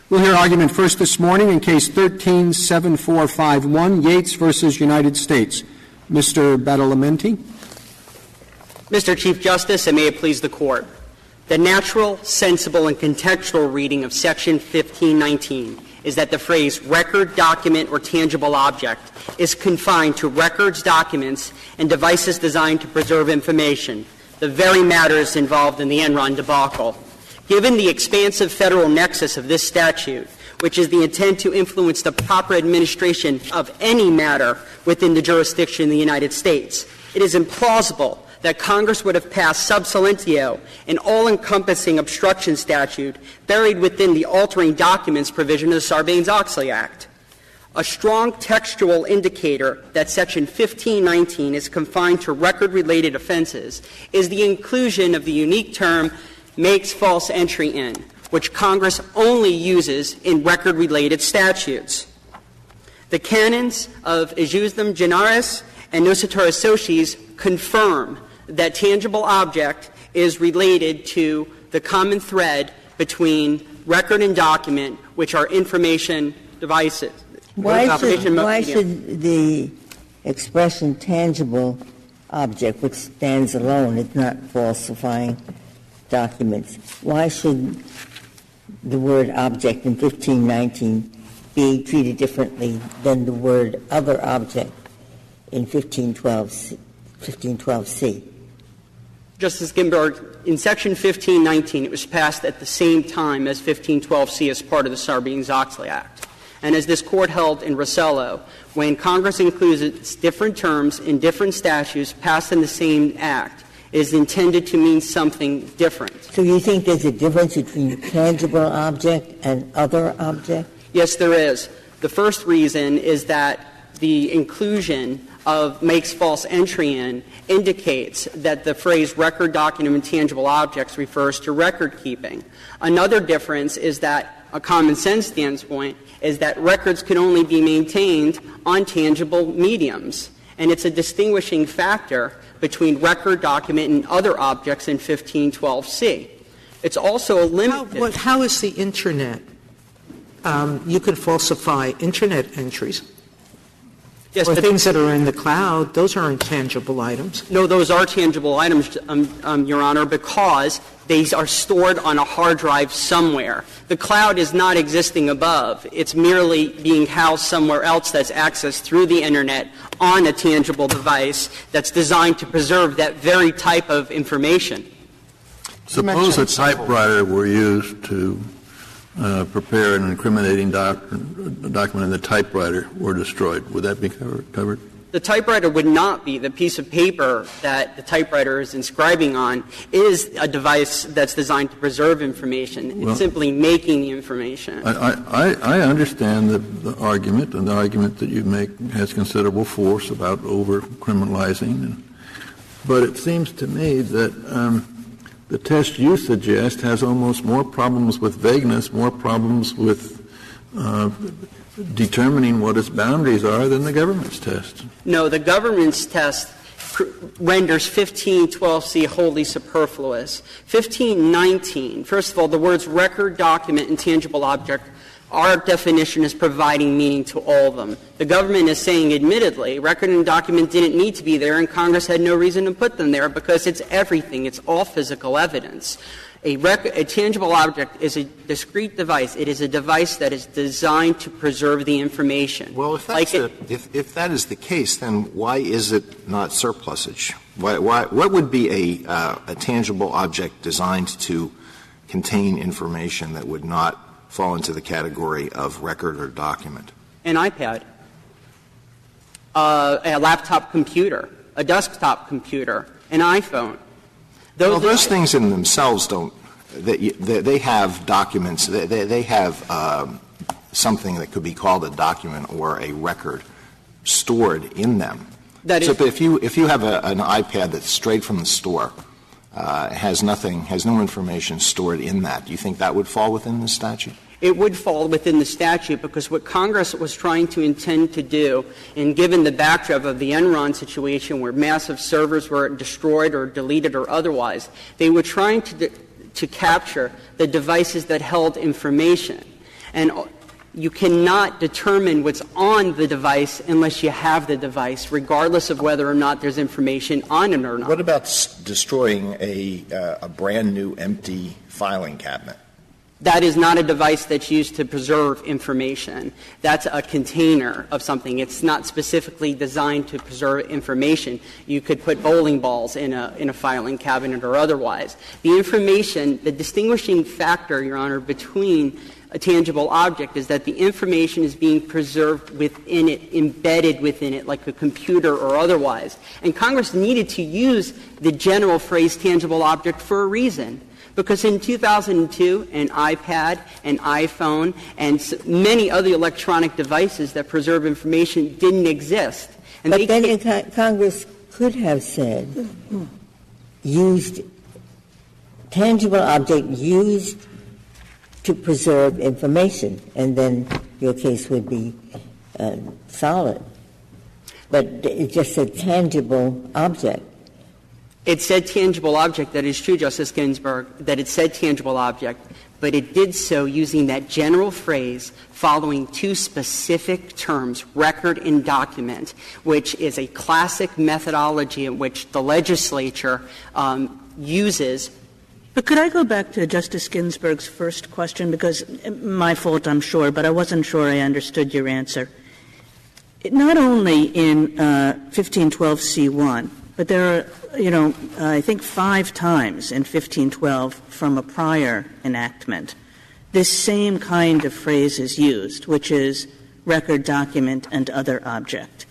We'll hear argument first this morning in Case 13-7451, Yates versus United States. Mr. Badalamenti. Mr. Chief Justice, and may it please the Court, the natural, sensible, and contextual reading of Section 1519 is that the phrase record, document, or tangible object is confined to records, documents, and devices designed to preserve information, the very matters involved in the Enron debacle. Given the expansive federal nexus of this statute, which is the intent to influence the proper administration of any matter within the jurisdiction of the United States, it is implausible that Congress would have passed sub silentio an all-encompassing obstruction statute buried within the altering documents provision of the Sarbanes-Oxley Act. A strong textual indicator that Section 1519 is confined to record-related offenses is the inclusion of the unique term makes false entry in, which Congress only uses in record-related statutes. The canons of ejusdem generis and nocitur associis confirm that tangible object is related to the common thread between record and document, which are information devices. Why should the expression tangible object, which stands alone, it's not falsifying documents, why should the word object in 1519 be treated differently than the word other object in 1512C? Justice Ginsburg, in Section 1519, it was passed at the same time as 1512C as part of the Sarbanes-Oxley Act. And as this Court held in Rossello, when Congress includes different terms in different statutes passed in the same act, it is intended to mean something different. So you think there's a difference between tangible object and other object? Yes, there is. The first reason is that the inclusion of makes false entry in indicates that the phrase record, document, and tangible objects refers to record keeping. Another difference is that a common sense standpoint is that records can only be maintained on tangible mediums. And it's a distinguishing factor between record, document, and other objects in 1512C. It's also a limited. How is the Internet? You could falsify Internet entries. Yes, or things that are in the cloud. Those aren't tangible items. No, those are tangible items, Your Honor, because they are stored on a hard drive somewhere. The cloud is not existing above. It's merely being housed somewhere else that's accessed through the Internet on a tangible device that's designed to preserve that very type of information. Suppose a typewriter were used to prepare an incriminating document and the typewriter were destroyed. Would that be covered? The typewriter would not be. The piece of paper that the typewriter is inscribing on is a device that's designed to preserve information. It's simply making the information. I understand the argument, and the argument that you make has considerable force about over-criminalizing. But it seems to me that the test you suggest has almost more problems with vagueness, more problems with determining what its boundaries are than the government's test. No, the government's test renders 1512C wholly superfluous. 1519, first of all, the words record, document, and tangible object, our definition is providing meaning to all of them. The government is saying, admittedly, record and document didn't need to be there, and Congress had no reason to put them there because it's everything. It's all physical evidence. A tangible object is a discrete device. It is a device that is designed to preserve the information. Well, if that is the case, then why is it not surplusage? What would be a tangible object designed to contain information that would not fall into the category of record or document? An iPad, a laptop computer, a desktop computer, an iPhone. Those things in themselves don't. They have documents. They have something that could be called a document or a record stored in them. So if you have an iPad that's straight from the store, has no information stored in that, do you think that would fall within the statute? It would fall within the statute because what Congress was trying to intend to do, and given the backdrop of the Enron situation where massive servers were destroyed or deleted or otherwise, they were trying to capture the devices that held information. And you cannot determine what's on the device unless you have the device, regardless of whether or not there's information on it or not. What about destroying a brand-new empty filing cabinet? That is not a device that's used to preserve information. That's a container of something. It's not specifically designed to preserve information. You could put bowling balls in a filing cabinet or otherwise. The information, the distinguishing factor, Your Honor, between a tangible object is that the information is being preserved within it, embedded within it, like a computer or otherwise. And Congress needed to use the general phrase tangible object for a reason. Because in 2002, an iPad, an iPhone, and many other electronic devices that preserve information didn't exist. And but then Congress could have said, used, tangible object used to preserve information, and then your case would be solid. But it just said tangible object. It said tangible object. That is true, Justice Ginsburg, that it said tangible object, but it did so using that general phrase following two specific terms, record and document, which is a classic methodology in which the legislature uses. But could I go back to Justice Ginsburg's first question? Because my fault, I'm sure, but I wasn't sure I understood your answer. Not only in 1512c1, but there are, I think 5 times in 1512 from a prior enactment, this same kind of phrase is used, which is record, document, and other object.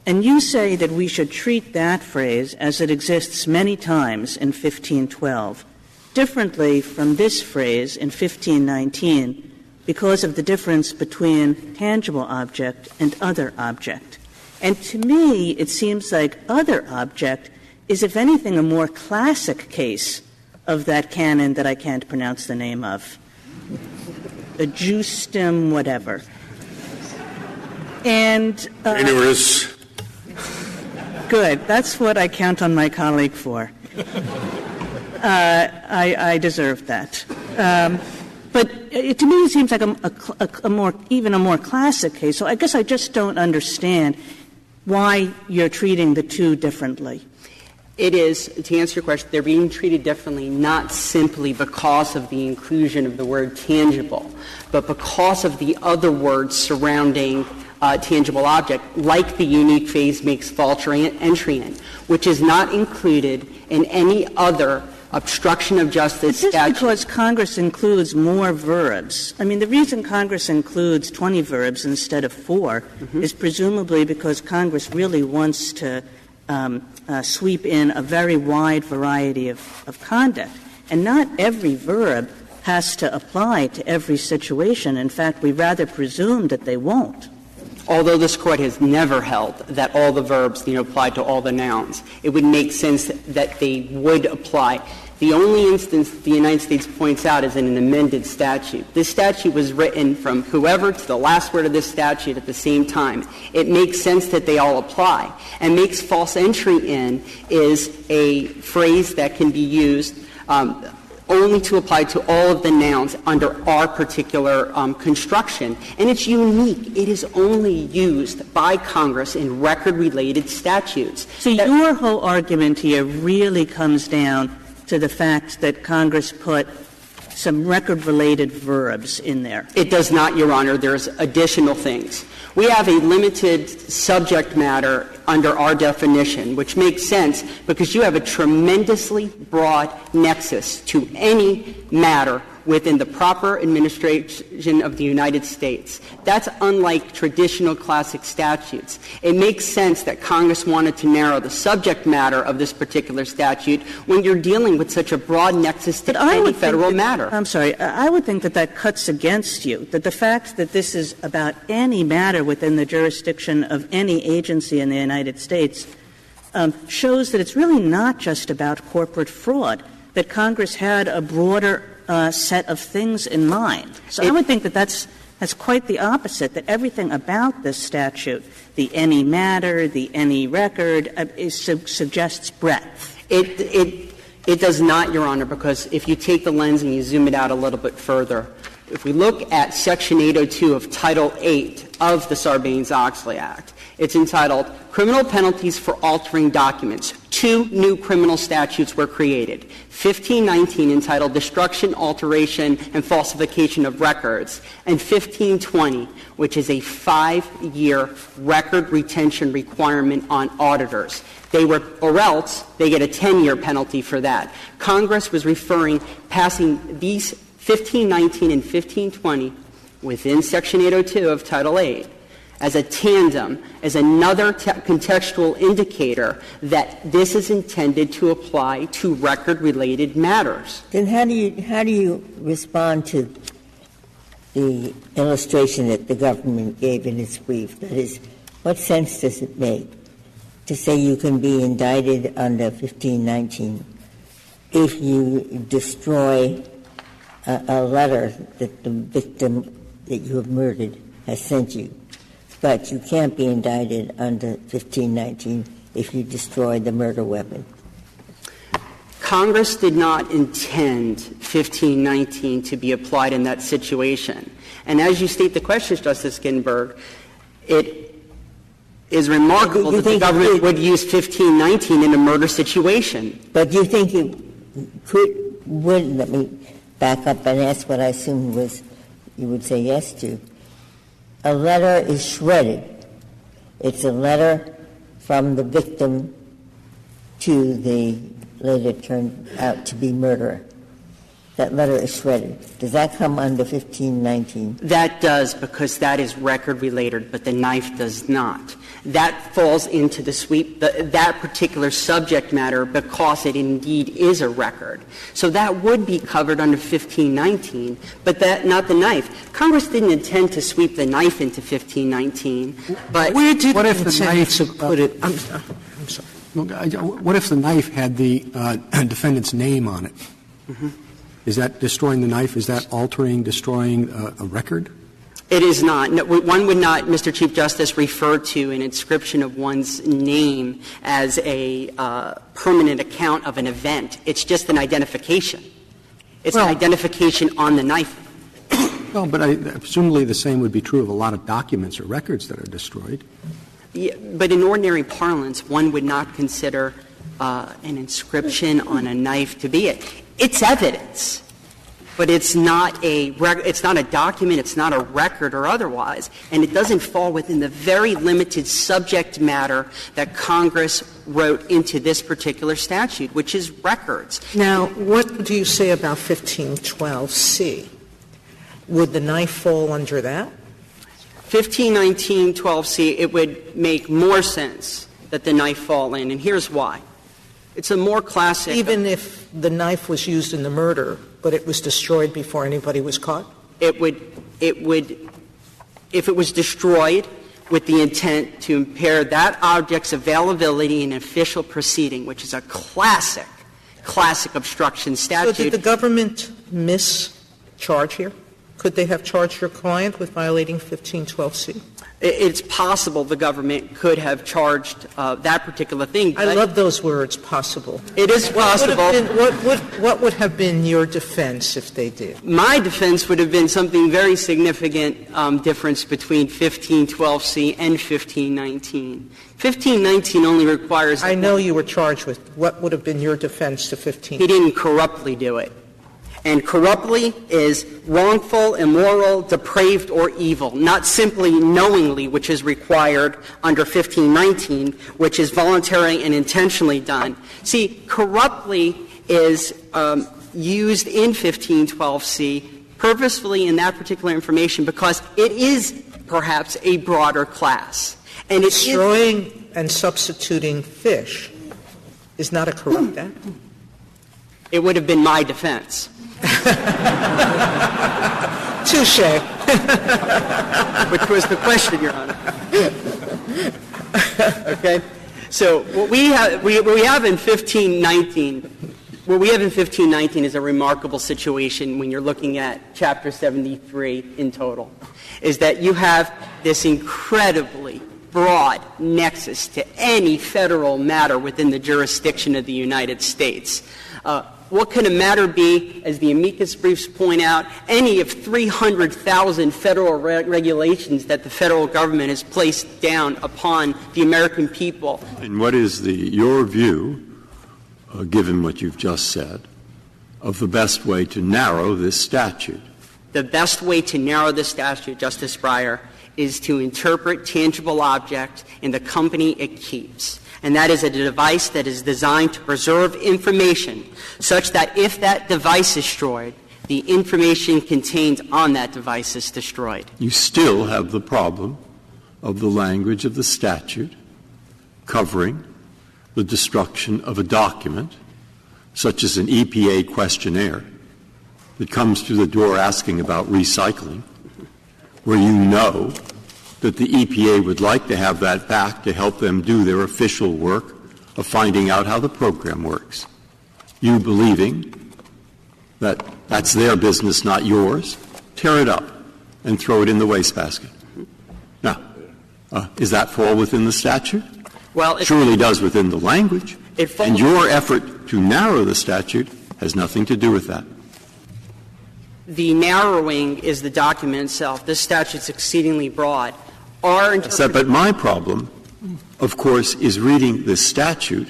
And you say that we should treat that phrase, as it exists many times in 1512, differently from this phrase in 1519 because of the difference between tangible object and other object. And to me, it seems like other object is, if anything, a more classic case of that canon that I can't pronounce the name of. A justem whatever. And good. That's what I count on my colleague for. I deserve that. But to me, it seems like a more classic case. So I guess I just don't understand why you're treating the two differently. It is, to answer your question, they're being treated differently not simply because of the inclusion of the word tangible, but because of the other words surrounding tangible object, like the unique phase makes false entry in, which is not included in any other obstruction of justice statute. Just because Congress includes more verbs. I mean, the reason Congress includes 20 verbs instead of 4 is presumably because Congress really wants to sweep in a very wide variety of conduct. And not every verb has to apply to every situation. In fact, we rather presume that they won't. Although this Court has never held that all the verbs, apply to all the nouns, it would make sense that they would apply. The only instance the United States points out is in an amended statute. This statute was written from whoever to the last word of this statute at the same time. It makes sense that they all apply. And makes false entry in is a phrase that can be used only to apply to all of the nouns under our particular construction. And it's unique. It is only used by Congress in record-related statutes. So your whole argument here really comes down to the fact that Congress put some record-related verbs in there. It does not, Your Honor. There's additional things. We have a limited subject matter under our definition, which makes sense because you have a tremendously broad nexus to any matter within the proper administration of the United States. That's unlike traditional classic statutes. It makes sense that Congress wanted to narrow the subject matter of this particular statute when you're dealing with such a broad nexus to any federal matter. I'm sorry. I would think that cuts against you, that the fact that this is about any matter within the jurisdiction of any agency in the United States shows that it's really not just about corporate fraud, that Congress had a broader set of things in mind. So I would think that that's quite the opposite, that everything about this statute, the any matter, the any record, suggests breadth. It does not, Your Honor, because if you take the lens and you zoom it out a little bit further, If we look at Section 802 of Title 8 of the Sarbanes-Oxley Act, it's entitled Criminal Penalties for Altering Documents. 2 new criminal statutes were created. 1519 entitled Destruction, Alteration, and Falsification of Records, and 1520, which is a 5-year record retention requirement on auditors. Or else they get a 10-year penalty for that. Congress was passing these 1519 and 1520 within Section 802 of Title 8 as a tandem, as another contextual indicator that this is intended to apply to record-related matters. Then how do you respond to the illustration that the government gave in its brief? That is, what sense does it make to say you can be indicted under 1519 if you destroy a letter that the victim that you have murdered has sent you, but you can't be indicted under 1519 if you destroy the murder weapon? Congress did not intend 1519 to be applied in that situation. And as you state the question, Justice Ginsburg, it is remarkable that the government would use 1519 in a murder situation. But do you think it would, let me back up and ask what I assumed was you would say yes to. A letter is shredded. It's a letter from the victim to the later turned out to be murderer. That letter is shredded. Does that come under 1519? That does, because that is record-related, but the knife does not. That falls into the sweep, that particular subject matter, because it indeed is a record. So that would be covered under 1519, but that not the knife. Congress didn't intend to sweep the knife into 1519, but where did what if the knife put it? I'm sorry. What if the knife had the defendant's name on it? Mm-hmm. Is that destroying the knife? Is that destroying a record? It is not. No, one would not, Mr. Chief Justice, refer to an inscription of one's name as a permanent account of an event. It's just an identification. It's an identification on the knife. Well, but presumably the same would be true of a lot of documents or records that are destroyed. Yeah, but in ordinary parlance, one would not consider an inscription on a knife to be it. It's evidence, but it's not a document, it's not a record or otherwise, and it doesn't fall within the very limited subject matter that Congress wrote into this particular statute, which is records. Now, what do you say about 1512C? Would the knife fall under that? 1519-12C, it would make more sense that the knife fall in, and here's why. It's a more classic. Even if the knife was used in the murder, but it was destroyed before anybody was caught? It would, if it was destroyed with the intent to impair that object's availability in an official proceeding, which is a classic obstruction statute. So did the government mischarge here? Could they have charged your client with violating 1512C? It's possible the government could have charged that particular thing. I love those words, possible. It is possible. What would have been your defense if they did? My defense would have been something very significant difference between 1512C and 1519. 1519 only requires... I know you were charged with. What would have been your defense to 15? He didn't corruptly do it. And corruptly is wrongful, immoral, depraved, or evil, not simply knowingly, which is required under 1519, which is voluntary and intentionally done. See, corruptly is used in 1512C purposefully in that particular information because it is perhaps a broader class. And it's destroying and substituting fish is not a corrupt act? It would have been my defense. Touché. Which was the question, Your Honor. Okay? So what we have in 1519 is a remarkable situation when you're looking at Chapter 73 in total, is that you have this incredibly broad nexus to any federal matter within the jurisdiction of the United States. what can a matter be, as the amicus briefs point out, any of 300,000 federal regulations that the federal government has placed down upon the American people? And what is your view, given what you've just said, of the best way to narrow this statute? The best way to narrow this statute, Justice Breyer, is to interpret tangible object in the company it keeps. And that is a device that is designed to preserve information such that if that device is destroyed, the information contained on that device is destroyed. You still have the problem of the language of the statute covering the destruction of a document, such as an EPA questionnaire that comes through the door asking about recycling, where you know that the EPA would like to have that back to help them do their official work of finding out how the program works. You believing that that's their business, not yours, tear it up and throw it in the wastebasket. Now, does that fall within the statute? Well, it surely does within the language. And your effort to narrow the statute has nothing to do with that. The narrowing is the document itself. This statute's exceedingly broad. But my problem, of course, is reading this statute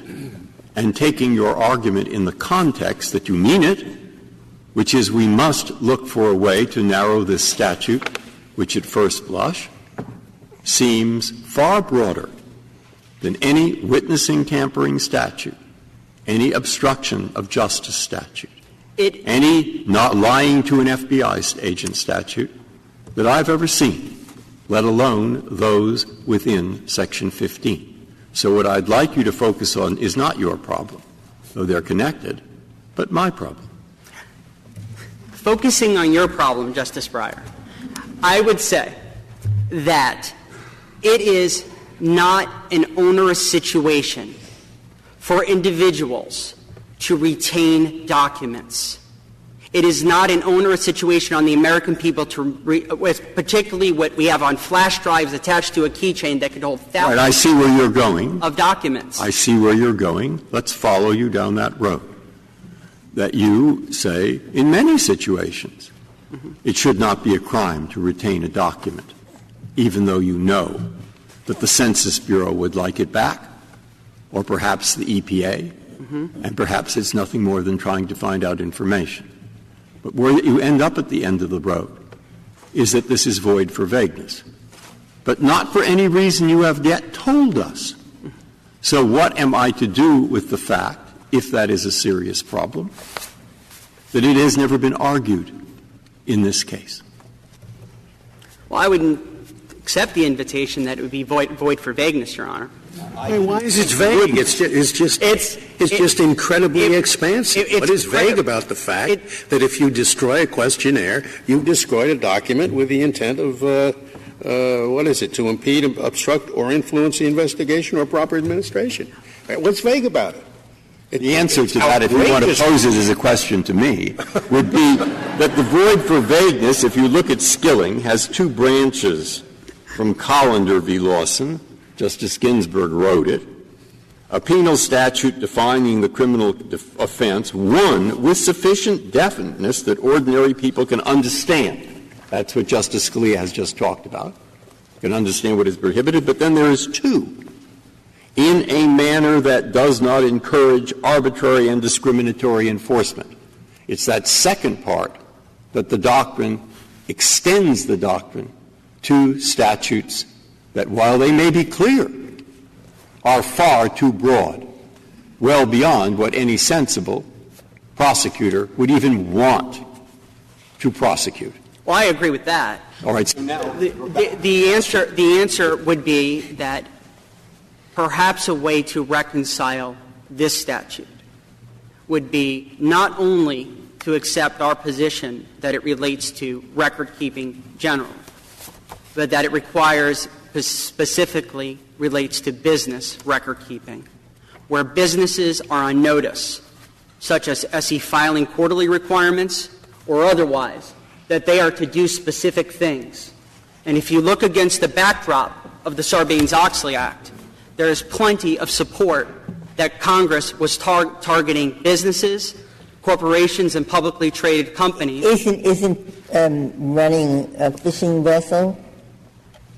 and taking your argument in the context that you mean it, which is we must look for a way to narrow this statute, which at first blush seems far broader than any witnessing tampering statute, any obstruction of justice statute, any not lying to an FBI agent statute that I've ever seen, let alone those within Section 15. So what I'd like you to focus on is not your problem, though they're connected, but my problem. Focusing on your problem, Justice Breyer, I would say that it is not an onerous situation for individuals to retain documents. It is not an onerous situation on the American people with particularly what we have on flash drives attached to a keychain that could hold thousands I see where you're going. Of documents. I see where you're going. Let's follow you down that road. That you say, in many situations, it should not be a crime to retain a document, even though you know that the Census Bureau would like it back, or perhaps the EPA, and perhaps it's nothing more than trying to find out information. But where you end up at the end of the road is that this is void for vagueness, but not for any reason you have yet told us. So what am I to do with the fact, if that is a serious problem, that it has never been argued in this case? Well, I wouldn't accept the invitation that it would be void for vagueness, Your Honor. Why is it vague? It's just incredibly expansive. What is vague about the fact that if you destroy a questionnaire, you've destroyed a document with the intent of, to impede, obstruct, or influence the investigation or proper administration? What's vague about it? The answer to that, if you want to pose it as a question to me, would be that the void for vagueness, if you look at Skilling, has two branches from Collender v. Lawson. Justice Ginsburg wrote it. A penal statute defining the criminal offense, one, with sufficient definiteness that ordinary people can understand. That's what Justice Scalia has just talked about. Can understand what is prohibited. But then there is two. In a manner that does not encourage arbitrary and discriminatory enforcement. It's that second part that the doctrine extends the doctrine to statutes that, while they may be clear, are far too broad, well beyond what any sensible prosecutor would even want to prosecute. Well, I agree with that. All right. So now the answer would be that perhaps a way to reconcile this statute would be not only to accept our position that it relates to record-keeping generally, but that it specifically relates to business record-keeping, where businesses are on notice, such as SE filing quarterly requirements or otherwise, that they are to do specific things. And if you look against the backdrop of the Sarbanes-Oxley Act, there is plenty of support that Congress was targeting businesses Corporations and publicly traded companies. Isn't running a fishing vessel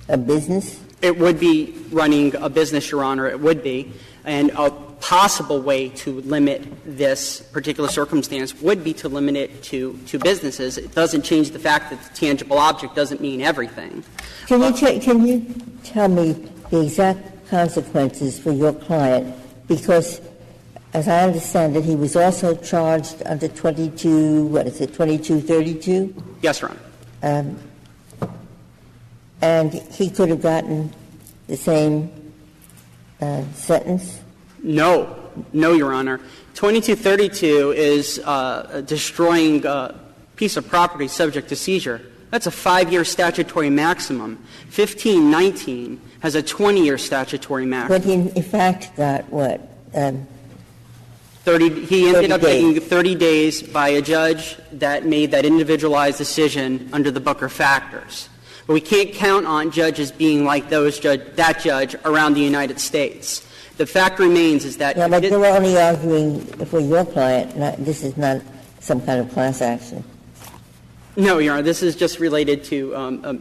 a business? It would be running a business, Your Honor. It would be. And a possible way to limit this particular circumstance would be to limit it to businesses. It doesn't change the fact that the tangible object doesn't mean everything. Can you tell me the exact consequences for your client? Because, as I understand it, he was also charged under 2232? Yes, Your Honor. And he could have gotten the same sentence? No, Your Honor. 2232 is destroying a piece of property subject to seizure. That's a 5-year statutory maximum. 1519 has a 20-year statutory maximum. But he, in fact, got what? 30. He ended up getting 30 days by a judge that made that individualized decision under the Booker factors. But we can't count on judges being like that judge around the United States. The fact remains is that... Yeah, but you're only arguing for your client. This is not some kind of class action. No, Your Honor. This is just related to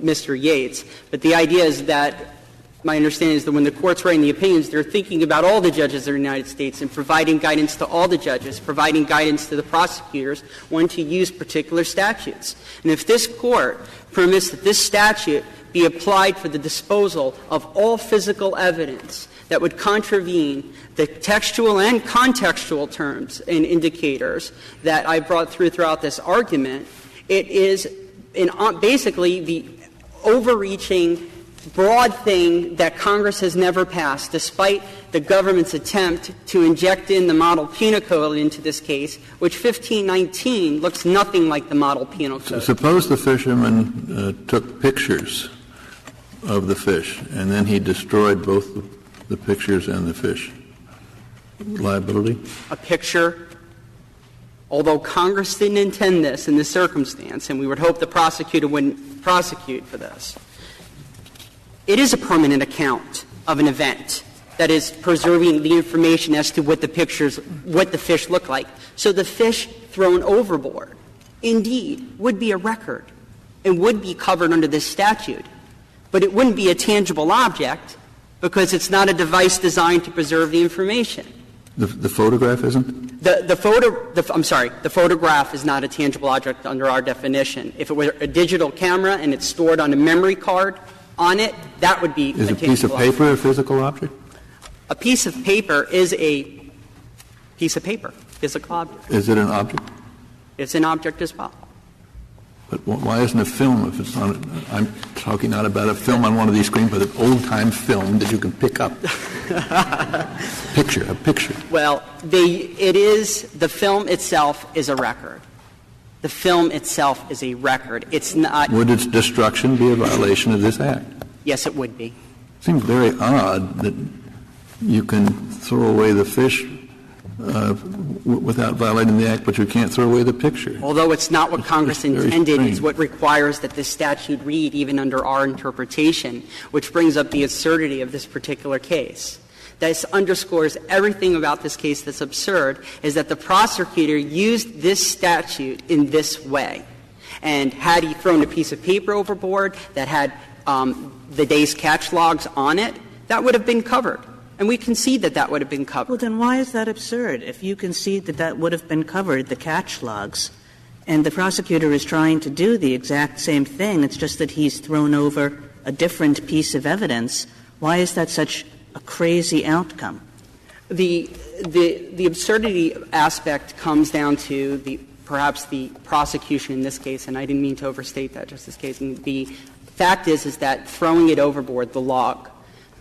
Mr. Yates. But the idea is that my understanding is that when the Court's writing the opinions, they're thinking about all the judges of the United States and providing guidance to all the judges, providing guidance to the prosecutors when to use particular statutes. And if this Court permits that this statute be applied for the disposal of all physical evidence that would contravene the textual and contextual terms and indicators that I brought throughout this argument, it is basically the overreaching, broad thing that Congress has never passed, despite the government's attempt to inject in the model penal code into this case, which 1519 looks nothing like the model penal code. Suppose the fisherman took pictures of the fish, and then he destroyed both the pictures and the fish. Liability? A picture, although Congress didn't intend this in this circumstance, and we would hope the prosecutor wouldn't prosecute for this, it is a permanent account of an event that is preserving the information as to what the fish look like. So the fish thrown overboard, indeed, would be a record and would be covered under this statute. But it wouldn't be a tangible object because it's not a device designed to preserve the information. The photograph isn't? The photograph is not a tangible object under our definition. If it were a digital camera and it's stored on a memory card on it, that would be a tangible object. Is a piece of paper a physical object? A piece of paper is a piece of paper, physical object. Is it an object? It's an object as well. But why isn't a film if it's on it? I'm talking not about a film on one of these screens, but an old-time film that you can pick up. A picture. Well, the film itself is a record. The film itself is a record. It's not. Would its destruction be a violation of this Act? Yes, it would be. It seems very odd that you can throw away the fish without violating the Act, but you can't throw away the picture. Although it's not what Congress intended, it's what requires that this statute read, even under our interpretation, which brings up the absurdity of this particular case. This underscores everything about this case that's absurd, is that the prosecutor used this statute in this way. And had he thrown a piece of paper overboard that had the day's catch logs on it, that would have been covered. And we concede that that would have been covered. Well, then why is that absurd? If you concede that that would have been covered, the catch logs, and the prosecutor is trying to do the exact same thing, it's just that he's thrown over a different piece of evidence, why is that such a crazy outcome? The absurdity aspect comes down to perhaps the prosecution in this case, and I didn't mean to overstate that, Justice Kagan. The fact is that throwing it overboard, the log,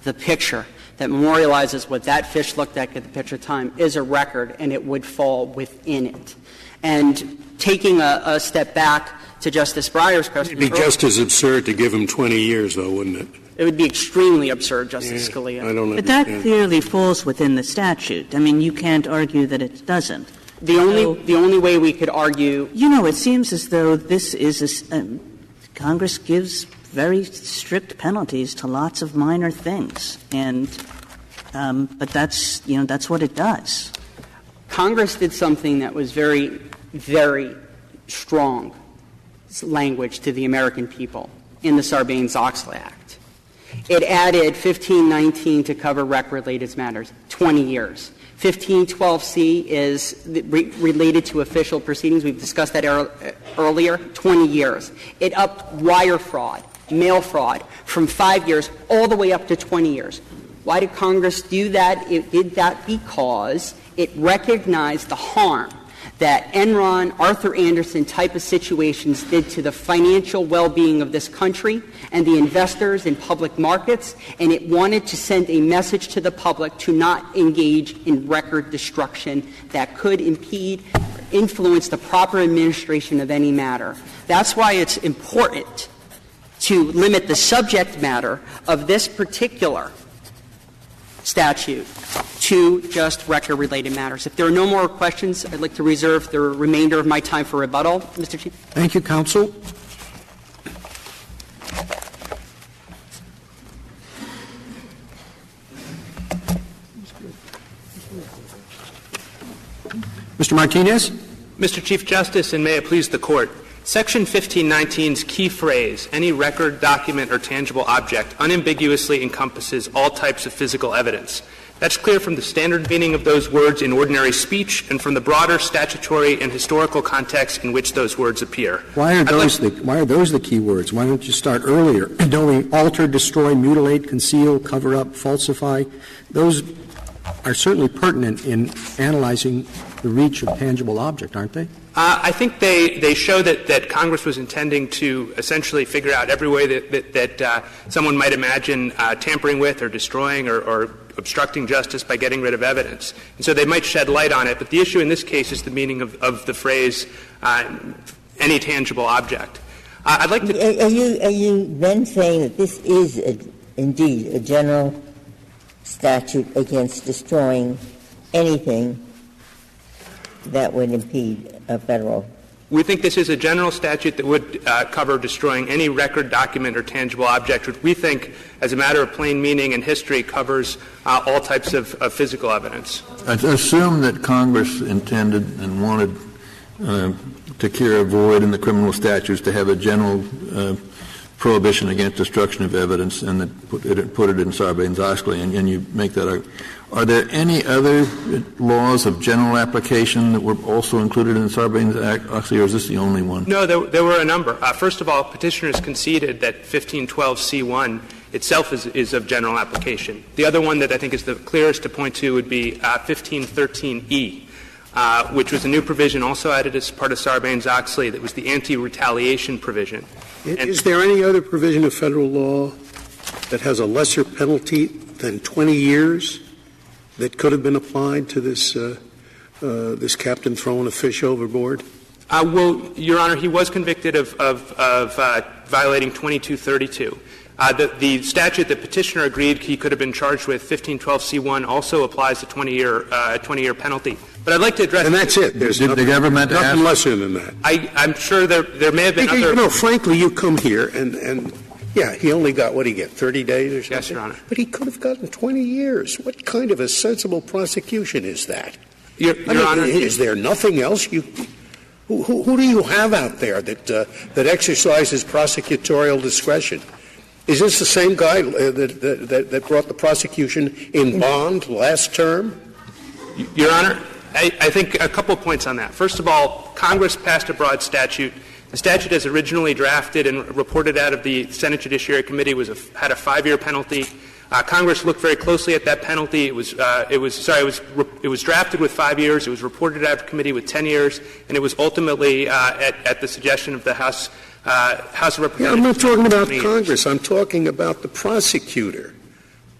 the picture that memorializes what that fish looked like at the picture time is a record, and it would fall within it. And taking a step back to Justice Breyer's question. It would be just as absurd to give him 20 years, though, wouldn't it? It would be extremely absurd, Justice Scalia. I don't But that clearly falls within the statute. I mean, you can't argue that it doesn't. The only way we could argue. You know, it seems as though this is Congress gives very strict penalties to lots of minor things, and but that's what it does. Congress did something that was very very strong language to the American people in the Sarbanes-Oxley Act. It added 1519 to cover rec-related matters, 20 years. 1512C is related to official proceedings. We've discussed that earlier, 20 years. It upped wire fraud, mail fraud, from 5 years all the way up to 20 years. Why did Congress do that? It did that because it recognized the harm that Enron, Arthur Andersen type of situations did to the financial well-being of this country and the investors in public markets, and it wanted to send a message to the public to not engage in record destruction that could impede, influence the proper administration of any matter. That's why it's important to limit the subject matter of this particular statute to just record-related matters. If there are no more questions, I'd like to reserve the remainder of my time for rebuttal. Mr. Chief. Thank you, counsel. Mr. Martinez. Mr. Chief Justice, and may it please the Court, Section 1519's key phrase, any record, document, or tangible object, unambiguously encompasses all types of physical evidence. That's clear from the standard meaning of those words in ordinary speech and from the broader statutory and historical context in which those words appear. Why are those the key words? Why don't you start earlier? Don't we alter, destroy, mutilate, conceal, cover up, falsify? Those are certainly pertinent in analyzing the reach of tangible object, aren't they? I think they show that Congress was intending to essentially figure out every way that someone might imagine tampering with or destroying or obstructing justice by getting rid of evidence. And so they might shed light on it, but the issue in this case is the meaning of the phrase any tangible object. I'd like to... Are you then saying that this is indeed a general statute against destroying anything that would impede a federal? We think this is a general statute that would cover destroying any record, document, or tangible object, which we think, as a matter of plain meaning and history, covers all types of physical evidence. I assume that Congress intended and wanted to cure a void in the criminal statutes to have a general prohibition against destruction of evidence, and that put it in Sarbanes-Oxley, and you make that argument. Are there any other laws of general application that were also included in Sarbanes-Oxley, or is this the only one? No, there were a number. First of all, petitioners conceded that 1512C1 itself is of general application. The other one that I think is the clearest to point to would be 1513E, which was a new provision also added as part of Sarbanes-Oxley that was the anti-retaliation provision. Is there any other provision of federal law that has a lesser penalty than 20 years that could have been applied to this captain throwing a fish overboard? Well, Your Honor, he was convicted of violating 2232. The statute that petitioner agreed he could have been charged with, 1512C1, also applies a 20-year penalty. But I'd like to address... And that's it. There's the government nothing lesser than that. I'm sure there may have been other... You know, frankly, you come here and yeah, he only got, 30 days or something? Yes, Your Honor. But he could have gotten 20 years. What kind of a sensible prosecution is that? Your Honor... Is there nothing else Who do you have out there that exercises prosecutorial discretion? Is this the same guy that brought the prosecution in bond last term? Your Honor, I think a couple points on that. First of all, Congress passed a broad statute. The statute as originally drafted and reported out of the Senate Judiciary Committee had a 5-year penalty. Congress looked very closely at that penalty. It was drafted with 5 years. It was reported out of committee with 10 years, and it was ultimately at the suggestion of the House of Representatives. Yeah, I'm not talking about Congress. I'm talking about the prosecutor.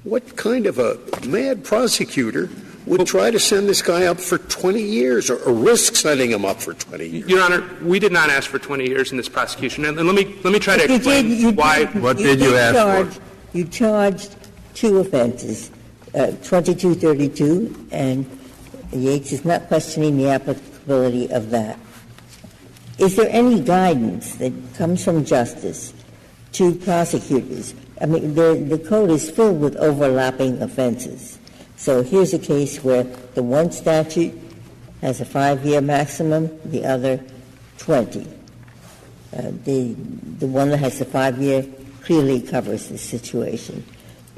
What kind of a mad prosecutor would try to send this guy up for 20 years or risk sending him up for 20 years? Your Honor, we did not ask for 20 years in this prosecution. And let me try to explain why. What did you ask for? You charged two offenses, 2232, and Yates is not questioning the applicability of that. Is there any guidance that comes from justice to prosecutors? I mean, the code is filled with overlapping offenses. So here's a case where the one statute has a 5-year maximum, the other 20. The one that has the 5-year clearly covers the situation.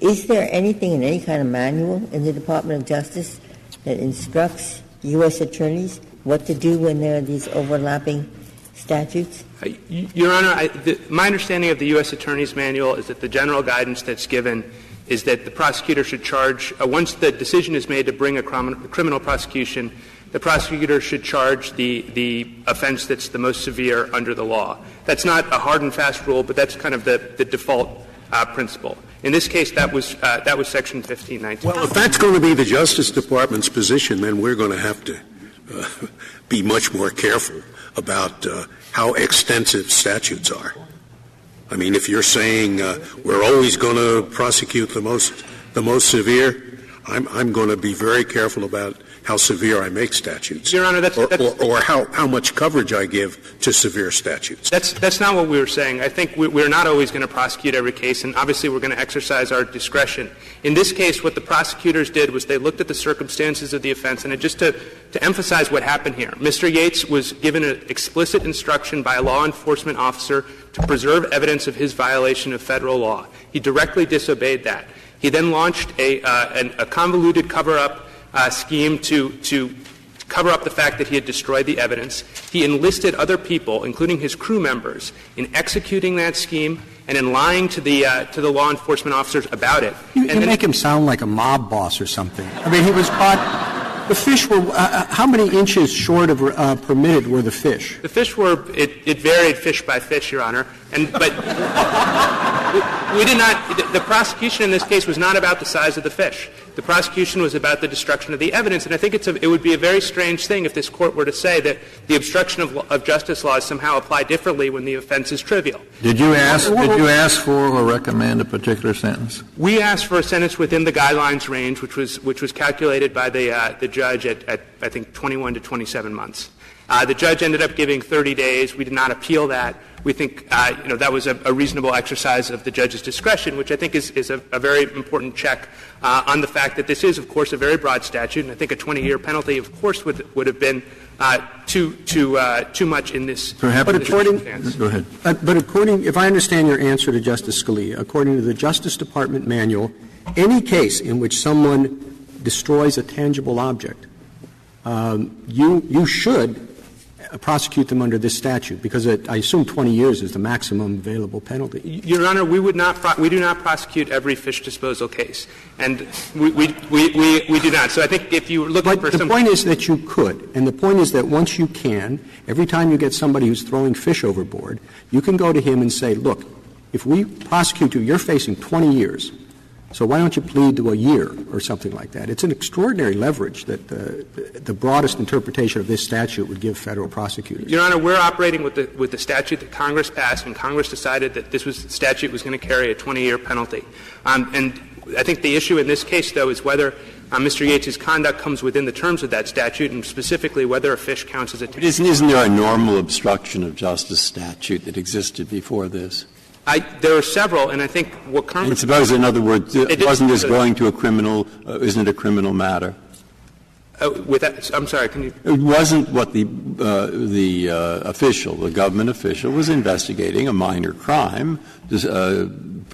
Is there anything in any kind of manual in the Department of Justice that instructs U.S. attorneys what to do when there are these overlapping statutes? Your Honor, my understanding of the U.S. Attorney's Manual is that the general guidance that's given is that the prosecutor should charge, once the decision is made to bring a criminal prosecution, the prosecutor should charge the offense that's the most severe under the law. That's not a hard and fast rule, but that's kind of the default principle. In this case, that was Section 1519. Well, if that's going to be the Justice Department's position, then we're going to have to be much more careful about how extensive statutes are. I mean, if you're saying we're always going to prosecute the most severe, I'm going to be very careful about how severe I make statutes, Your Honor, or how much coverage I give to severe statutes. That's not what we were saying. I think we're not always going to prosecute every case, and obviously we're going to exercise our discretion. In this case, what the prosecutors did was they looked at the circumstances of the offense, and just to emphasize what happened here, Mr. Yates was given an explicit instruction by a law enforcement officer to preserve evidence of his violation of federal law. He directly disobeyed that. He then launched a convoluted cover-up scheme to cover up the fact that he had destroyed the evidence. He enlisted other people, including his crew members, in executing that scheme and in lying to the law enforcement officers about it. You make him sound like a mob boss or something. I mean, he was caught. The fish were how many inches short of permitted were the fish? The fish were it varied fish by fish, Your Honor, but we did not. The prosecution in this case was not about the size of the fish. The prosecution was about the destruction of the evidence, and I think it would be a very strange thing if this Court were to say that the obstruction of justice laws somehow apply differently when the offense is trivial. Did you ask for or recommend a particular sentence? We asked for a sentence within the guidelines range, which was calculated by the judge at I think 21 to 27 months. The judge ended up giving 30 days. We did not appeal that. We think that was a reasonable exercise of the judge's discretion, which I think is a very important check on the fact that this is, of course, a very broad statute, and I think a 20-year penalty, of course, would have been too much in this. But according, go ahead. But according, if I understand your answer to Justice Scalia, according to the Justice Department manual, any case in which someone destroys a tangible object, you should prosecute them under this statute, because I assume 20 years is the maximum available penalty. Your Honor, we do not prosecute every fish disposal case, and we do not. So I think if you look for the point is that you could, and the point is that once you can, every time you get somebody who's throwing fish overboard, you can go to him and say, look, if we prosecute you, you're facing 20 years. So why don't you plead to a year or something like that? It's an extraordinary leverage that the broadest interpretation of this statute would give federal prosecutors. Your Honor, we're operating with the statute that Congress passed, and Congress decided that this statute was going to carry a 20-year penalty. And I think the issue in this case, though, is whether Mr. Yates' conduct comes within the terms of that statute, and specifically whether a fish counts as a But isn't there a normal obstruction of justice statute that existed before this? There are several, and I think what Congress... I suppose, in other words, wasn't this going to a criminal, isn't it a criminal matter? I'm sorry, can you... It wasn't what the official, the government official, was investigating a minor crime,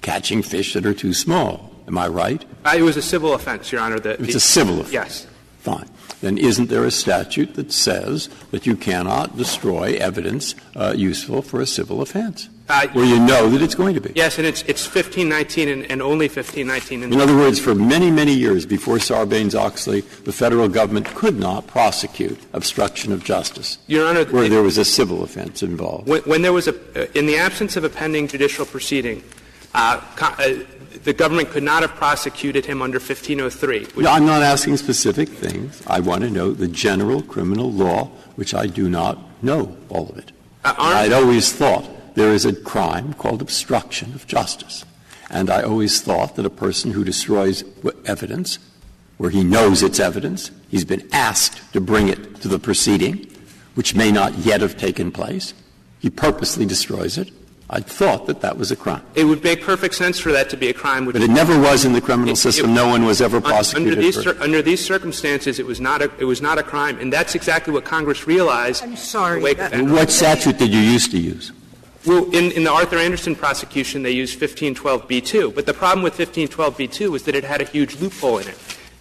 catching fish that are too small. Am I right? It was a civil offense, Your Honor. It's a civil offense? Yes. Fine. Then isn't there a statute that says that you cannot destroy evidence useful for a civil offense? Where you know that it's going to be. Yes, and it's 1519 and only 1519. In other words, for many, many years before Sarbanes-Oxley, the federal government could not prosecute obstruction of justice. Your Honor, where there was a civil offense involved. When there was in the absence of a pending judicial proceeding, the government could not have prosecuted him under 1503. No, I'm not asking specific things. I want to know the general criminal law, which I do not know all of it. I'd always thought there is a crime called obstruction of justice. And I always thought that a person who destroys evidence, where he knows it's evidence, he's been asked to bring it to the proceeding, which may not yet have taken place, he purposely destroys it, I thought that that was a crime. It would make perfect sense for that to be a crime. But it never was in the criminal system. No one was ever prosecuted under these circumstances, it was not a crime, and that's exactly what Congress realized. I'm sorry. What statute did you used to use? Well, in the Arthur Anderson prosecution, they used 1512b2. But the problem with 1512b2 was that it had a huge loophole in it.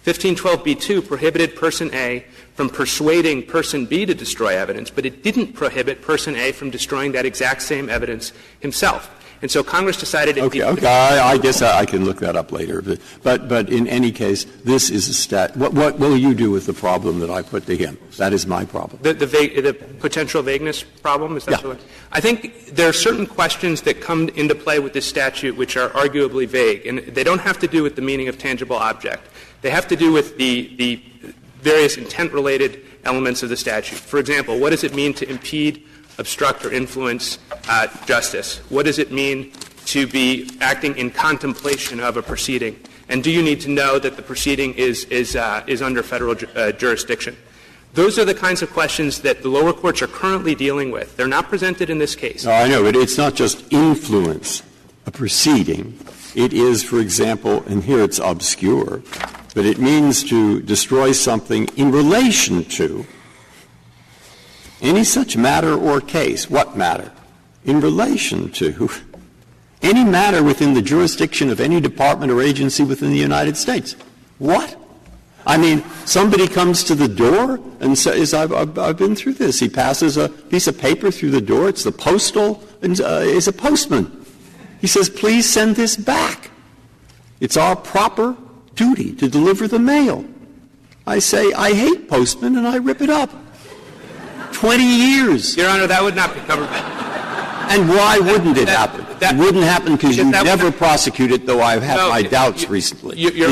1512b2 prohibited Person A from persuading Person B to destroy evidence, but it didn't prohibit Person A from destroying that exact same evidence himself. And so Congress decided Okay, I guess I can look that up later. But in any case, this is a what will you do with the problem that I put to him? That is my problem. The potential vagueness problem? Is that yeah. I think there are certain questions that come into play with this statute which are arguably vague, and they don't have to do with the meaning of tangible object. They have to do with the various intent-related elements of the statute. For example, what does it mean to impede, obstruct, or influence justice? What does it mean to be acting in contemplation of a proceeding? And do you need to know that the proceeding is under federal jurisdiction? Those are the kinds of questions that the lower courts are currently dealing with. They're not presented in this case. No, I know, but it's not just influence a proceeding. It is, for example, and here it's obscure, but it means to destroy something in relation to any such matter or case. What matter? In relation to any matter within the jurisdiction of any department or agency within the United States. What? I mean, somebody comes to the door and says, I've been through this. He passes a piece of paper through the door. It's the postal, and is a postman. He says, please send this back. It's our proper duty to deliver the mail. I say, I hate postmen, and I rip it up. 20 years. Your Honor, that would not be covered. And why wouldn't it happen? It wouldn't happen because you never prosecute it, though I've had my doubts recently. Your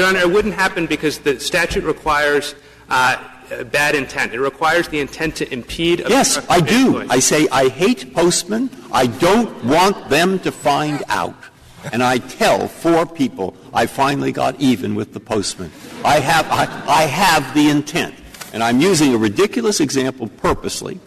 Honor, it wouldn't happen because the statute requires bad intent. It requires the intent to impede. Yes, I do. I say I hate postmen. I don't want them to find out. And I tell 4 people I finally got even with the postman. I have the intent. And I'm using a ridiculous example purposely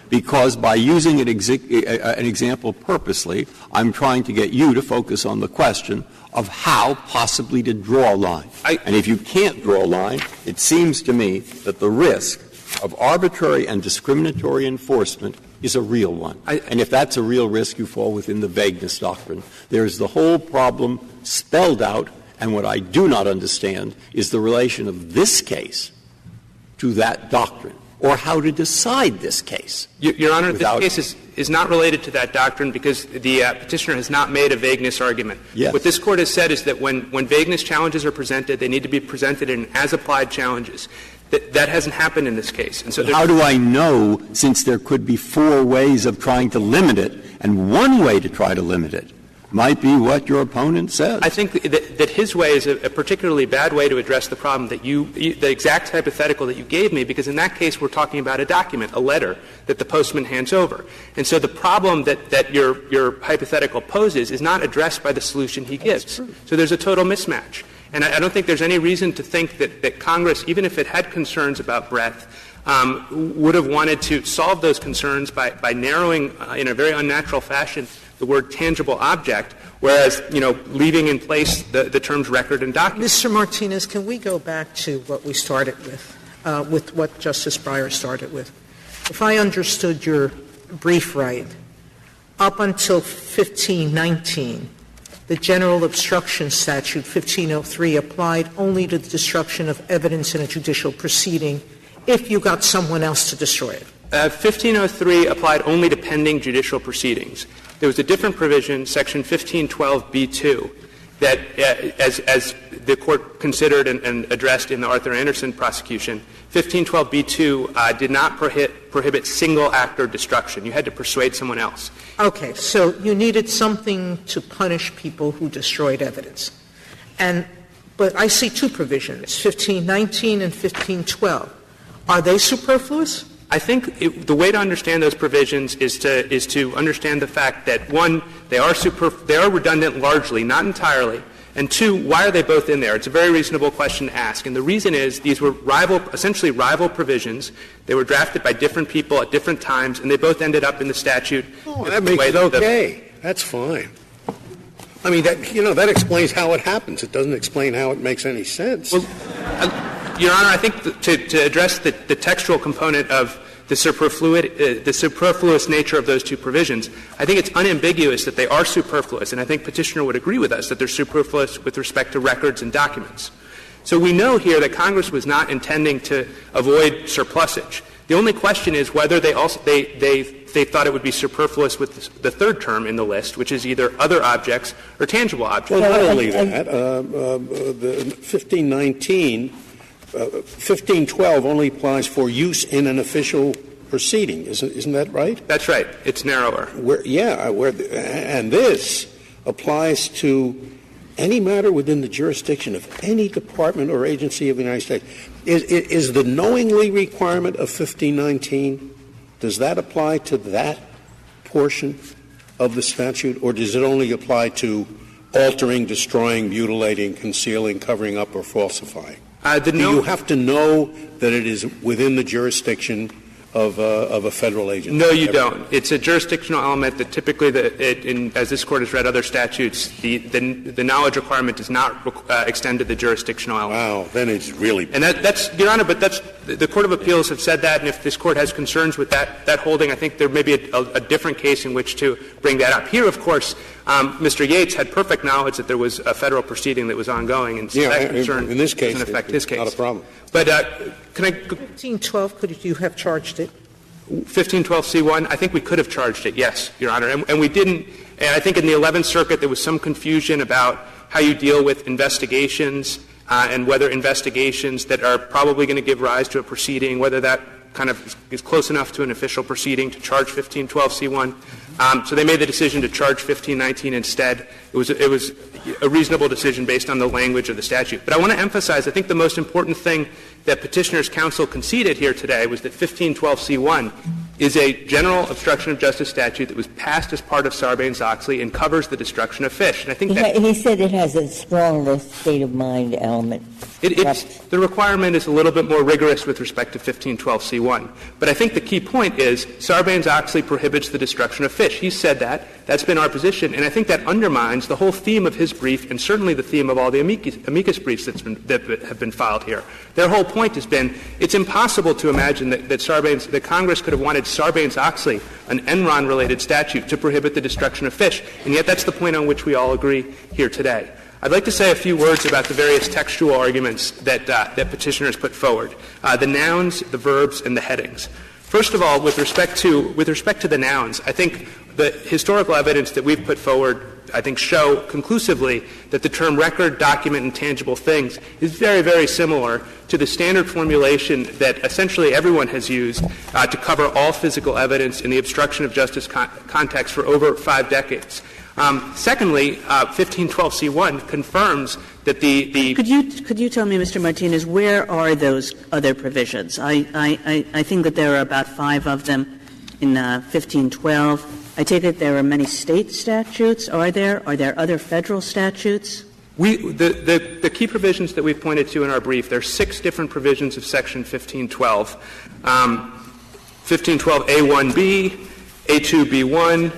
because by using an example purposely, I'm trying to get you to focus on the question of how possibly to draw a line. And if you can't draw a line, it seems to me that the risk of arbitrary and discriminatory enforcement is a real one. And if that's a real risk, you fall within the vagueness doctrine. There's the whole problem spelled out, and what I do not understand is the relation of this case to that doctrine, or how to decide this case. Your Honor, this case is not related to that doctrine because the petitioner has not made a vagueness argument. Yes. What this Court has said is that when vagueness challenges are presented, they need to be presented in as-applied challenges. That hasn't happened in this case. And so how do I know, since there could be 4 ways of trying to limit it, and one way to try to limit it might be what your opponent says? I think that his way is a particularly bad way to address the problem that the exact hypothetical that you gave me, because in that case we're talking about a document, a letter that the postman hands over. And so the problem that your hypothetical poses is not addressed by the solution he gives. So there's a total mismatch. And I don't think there's any reason to think that Congress, even if it had concerns about breadth, would have wanted to solve those concerns by narrowing in a very unnatural fashion the word tangible object, whereas, leaving in place the terms record and document. Mr. Martinez, can we go back to what we started with what Justice Breyer started with? If I understood your brief right, up until 1519, the general obstruction statute, 1503, applied only to the destruction of evidence in a judicial proceeding if you got someone else to destroy it. 1503 applied only to pending judicial proceedings. There was a different provision, Section 1512b2, that, as the Court considered and addressed in the Arthur Anderson prosecution, 1512b2 did not prohibit single-actor destruction. You had to persuade someone else. Okay. So you needed something to punish people who destroyed evidence. But I see 2 provisions, 1519 and 1512. Are they superfluous? I think the way to understand those provisions is to understand the fact that, one, they are redundant largely, not entirely, And two, why are they both in there? It's a very reasonable question to ask. And the reason is these were essentially rival provisions. They were drafted by different people at different times, and they both ended up in the statute. Oh, that makes it okay. That's fine. I mean, that explains how it happens. It doesn't explain how it makes any sense. Well, Your Honor, I think to address the textual component of the superfluous nature of those two provisions, I think it's unambiguous that they are superfluous, and I think Petitioner would agree with us that they're superfluous with respect to records and documents. So we know here that Congress was not intending to avoid surplusage. The only question is whether they thought it would be superfluous with the third term in the list, which is either other objects or tangible objects. Well, not only that, the 1512 only applies for use in an official proceeding. Isn't that right? That's right. It's narrower. And this applies to any matter within the jurisdiction of any department or agency of the United States. Is the knowingly requirement of 1519, does that apply to that portion of the statute, or does it only apply to altering, destroying, mutilating, concealing, covering up, or falsifying? Do you have to know that it is within the jurisdiction of a federal agency? No, you don't. It's a jurisdictional element that typically, as this Court has read other statutes, the knowledge requirement does not extend to the jurisdictional element. Wow, then it's really... And that's, Your Honor, but the Court of Appeals have said that, and if this Court has concerns with that holding, I think there may be a different case in which to bring that up. Here, of course, Mr. Yates had perfect knowledge that there was a federal proceeding that was ongoing, and so that concern in this case, doesn't affect his case. Not a problem. But can I... 1512, could you have charged it? 1512c1, I think we could have charged it, yes, Your Honor. And we didn't. And I think in the 11th Circuit there was some confusion about how you deal with investigations and whether investigations that are probably going to give rise to a proceeding, whether that kind of is close enough to an official proceeding to charge 1512c1. So they made the decision to charge 1519 instead. It was a reasonable decision based on the language of the statute. But I want to emphasize, I think the most important thing that Petitioner's counsel conceded here today was that 1512c1 is a general obstruction of justice statute that was passed as part of Sarbanes-Oxley and covers the destruction of fish. And I think he said it has a stronger state-of-mind element. The requirement is a little bit more rigorous with respect to 1512c1. But I think the key point is Sarbanes-Oxley prohibits the destruction of fish. He said that. That's been our position. And I think that undermines the whole theme of his brief and certainly the theme of all the amicus briefs that have been filed here. Their whole point has been it's impossible to imagine that Congress could have wanted Sarbanes-Oxley, an Enron-related statute, to prohibit the destruction of fish. And yet that's the point on which we all agree here today. I'd like to say a few words about the various textual arguments that Petitioners put forward, the nouns, the verbs, and the headings. First of all, with respect to the nouns, I think the historical evidence that we've put forward, I think, show conclusively that the term record, document, and tangible things is very, very similar to the standard formulation that essentially everyone has used to cover all physical evidence in the obstruction of justice context for over 5 decades. Secondly, 1512c1 confirms that the Could you tell me, Mr. Martinez, where are those other provisions? I think that there are about 5 of them in 1512. I take it there are many state statutes. Are there other federal statutes? The key provisions that we've pointed to in our brief, there are 6 different provisions of Section 1512. 1512a1b, a2b1.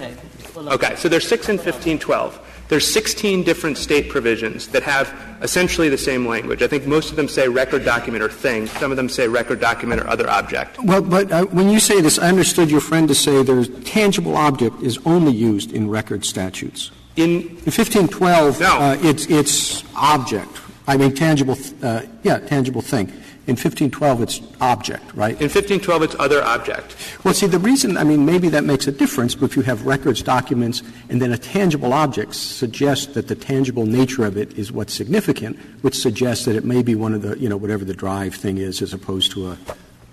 Okay, so there's 6 in 1512. There's 16 different state provisions that have essentially the same language. I think most of them say record, document, or thing. Some of them say record, document, or other object. Well, but when you say this, I understood your friend to say there's tangible object is only used in record statutes. In 1512, no. It's object. I mean, tangible thing. In 1512, it's object, right? In 1512, it's other object. Well, see, the reason, I mean, maybe that makes a difference, but if you have records, documents, and then a tangible object suggests that the tangible nature of it is what's significant, which suggests that it may be one of the, whatever the drive thing is as opposed to a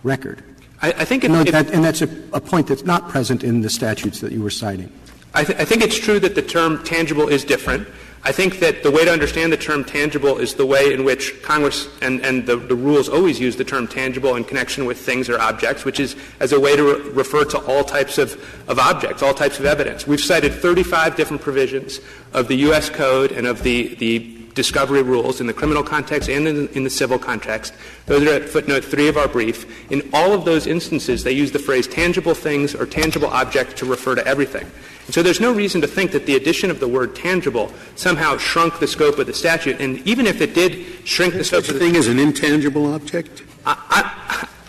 record. I think and that's a point that's not present in the statutes that you were citing. I think it's true that the term tangible is different. I think that the way to understand the term tangible is the way in which Congress and the rules always use the term tangible in connection with things or objects, which is as a way to refer to all types of objects, all types of evidence. We've cited 35 different provisions of the U.S. Code and of the discovery rules in the criminal context and in the civil context. Those are at footnote 3 of our brief. In all of those instances, they use the phrase tangible things or tangible object to refer to everything. And so there's no reason to think that the addition of the word tangible somehow shrunk the scope of the statute. And even if it did shrink the scope of the thing as an intangible object?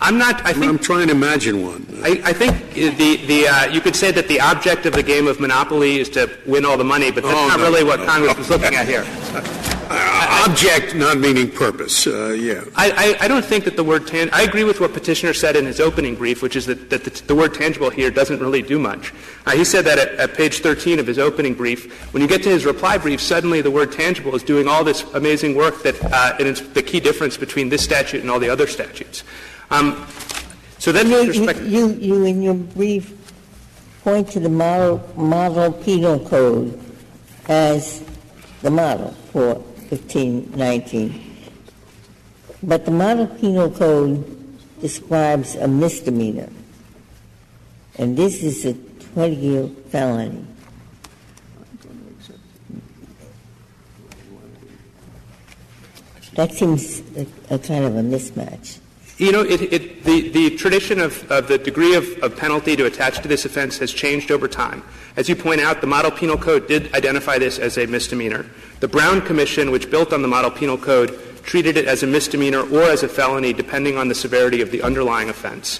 I'm not. I'm trying to imagine one. I think you could say that the object of the game of Monopoly is to win all the money, but that's not really what Congress was looking at here. Object not meaning purpose. Yeah. I don't think that the word I agree with what Petitioner said in his opening brief, which is that the word tangible here doesn't really do much. He said that at page 13 of his opening brief. When you get to his reply brief, suddenly the word tangible is doing all this amazing work and it's the key difference between this statute and all the other statutes. So then with respect you in your brief point to the model penal code as the model for 1519. But the model penal code describes a misdemeanor, and this is a 20-year felony. That seems a kind of a mismatch. You know, the tradition of the degree of penalty to attach to this offense has changed over time. As you point out, the Model Penal Code did identify this as a misdemeanor. The Brown Commission, which built on the Model Penal Code, treated it as a misdemeanor or as a felony, depending on the severity of the underlying offense.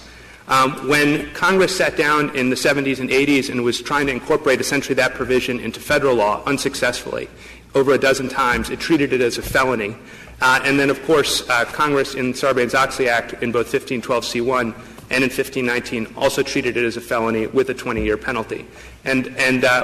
When Congress sat down in the 70s and 80s and was trying to incorporate essentially that provision into federal law unsuccessfully, over a dozen times, it treated it as a felony. And then, of course, Congress in Sarbanes-Oxley Act in both 1512c1 and in 1519 also treated it as a felony with a 20-year penalty. And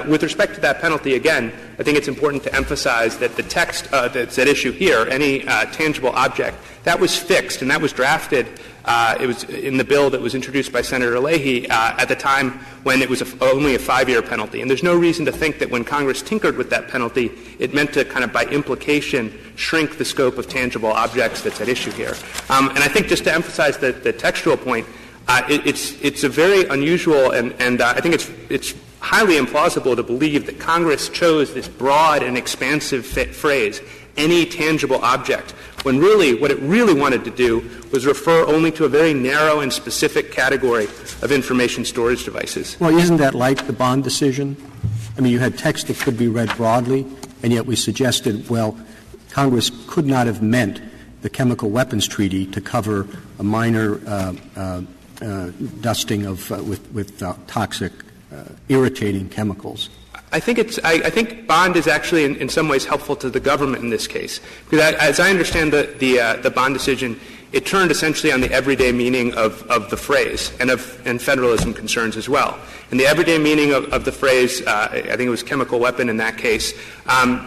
with respect to that penalty, again, I think it's important to emphasize that the text that's at issue here, any tangible object, that was fixed and that was drafted. It was in the bill that was introduced by Senator Leahy at the time when it was only a 5-year penalty. And there's no reason to think that when Congress tinkered with that penalty, it meant to kind of by implication shrink the scope of tangible objects that's at issue here. And I think just to emphasize the textual point, it's a very unusual and I think it's highly implausible to believe that Congress chose this broad and expansive phrase, any tangible object, when really what it really wanted to do was refer only to a very narrow and specific category of information storage devices. Well, isn't that like the Bond decision? I mean, you had text that could be read broadly, and yet we suggested, well, Congress could not have meant the Chemical Weapons Treaty to cover a minor dusting of with toxic, irritating chemicals. I think Bond is actually in some ways helpful to the government in this case, because as I understand the Bond decision, it turned essentially on the everyday meaning of the phrase and federalism concerns as well. And the everyday meaning of the phrase, I think it was chemical weapon in that case,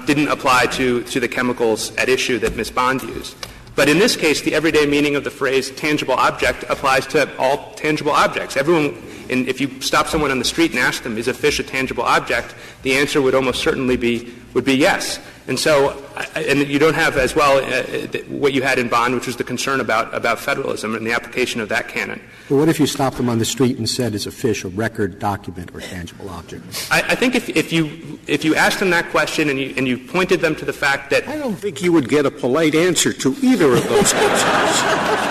didn't apply to the chemicals at issue that Ms. Bond used. But in this case, the everyday meaning of the phrase tangible object applies to all tangible objects. And if you stop someone on the street and ask them, is a fish a tangible object, the answer would almost certainly be yes. And so, and you don't have as well what you had in Bond, which was the concern about federalism and the application of that canon. Well, what if you stopped them on the street and said, is a fish a record, document, or tangible object? I think if you asked them that question and you pointed them to the fact that I don't think you would get a polite answer to either of those questions.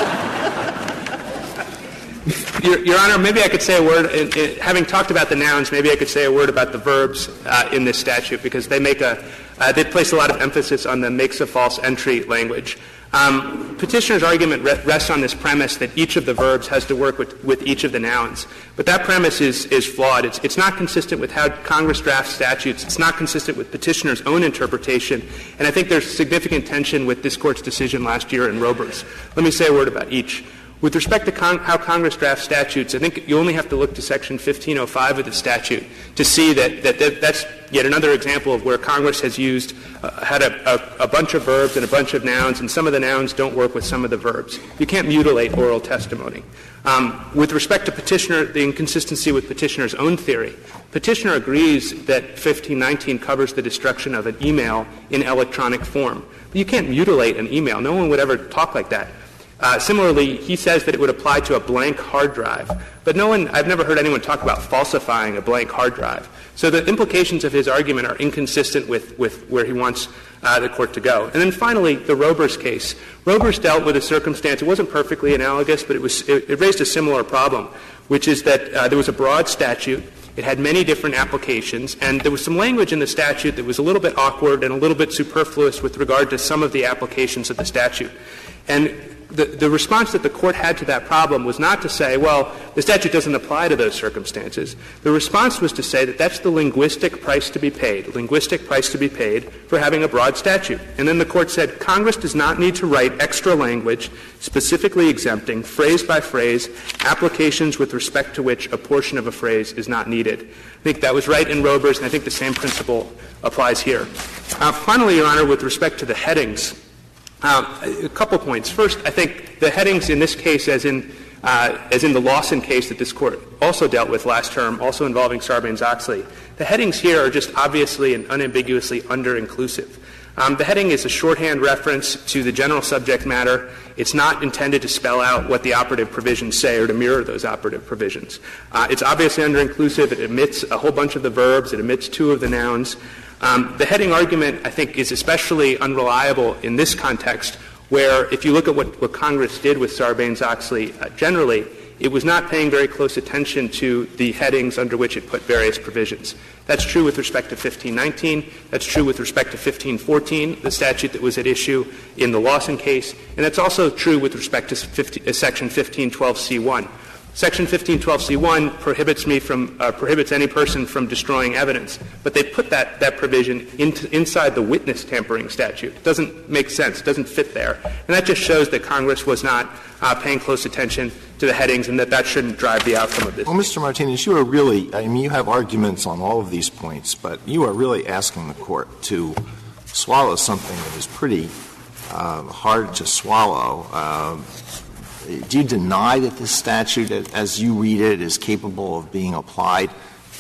Your Honor, maybe I could say a word, having talked about the nouns, maybe I could say a word about the verbs in this statute, because they they place a lot of emphasis on the makes a false entry language. Petitioner's argument rests on this premise that each of the verbs has to work with each of the nouns. But that premise is flawed. It's not consistent with how Congress drafts statutes. It's not consistent with Petitioner's own interpretation. And I think there's significant tension with this Court's decision last year in Roberts. Let me say a word about each. With respect to how Congress drafts statutes, I think you only have to look to Section 1505 of the statute to see that's yet another example of where Congress has had a bunch of verbs and a bunch of nouns, and some of the nouns don't work with some of the verbs. You can't mutilate oral testimony. With respect to Petitioner, the inconsistency with Petitioner's own theory, Petitioner agrees that 1519 covers the destruction of an email in electronic form. But you can't mutilate an email. No one would ever talk like that. Similarly, he says that it would apply to a blank hard drive. But I've never heard anyone talk about falsifying a blank hard drive. So the implications of his argument are inconsistent with where he wants the Court to go. And then finally, the Robers case. Robers dealt with a circumstance. It wasn't perfectly analogous, but it raised a similar problem, which is that there was a broad statute. It had many different applications, and there was some language in the statute that was a little bit awkward and a little bit superfluous with regard to some of the applications of the statute. And the response that the Court had to that problem was not to say, well, the statute doesn't apply to those circumstances. The response was to say that that's the linguistic price to be paid for having a broad statute. And then the Court said Congress does not need to write extra language specifically exempting, phrase by phrase, applications with respect to which a portion of a phrase is not needed. I think that was right in Robers, and I think the same principle applies here. Finally, Your Honor, with respect to the headings, a couple points. First, I think the headings in this case, as in the Lawson case that this Court also dealt with last term, also involving Sarbanes-Oxley, the headings here are just obviously and unambiguously under-inclusive. The heading is a shorthand reference to the general subject matter. It's not intended to spell out what the operative provisions say or to mirror those operative provisions. It's obviously under-inclusive. It omits a whole bunch of the verbs. It omits 2 of the nouns. The heading argument, I think, is especially unreliable in this context, where if you look at what Congress did with Sarbanes-Oxley generally, it was not paying very close attention to the headings under which it put various provisions. That's true with respect to 1519. That's true with respect to 1514, the statute that was at issue in the Lawson case. And that's also true with respect to Section 1512C1. Section 1512C1 prohibits any person from destroying evidence, but they put that provision inside the witness tampering statute. It doesn't make sense. It doesn't fit there. And that just shows that Congress was not paying close attention to the headings and that shouldn't drive the outcome of this. Well, Mr. Martinez, you are really — you have arguments on all of these points, but you are really asking the Court to swallow something that is pretty hard to swallow. Do you deny that this statute, as you read it, is capable of being applied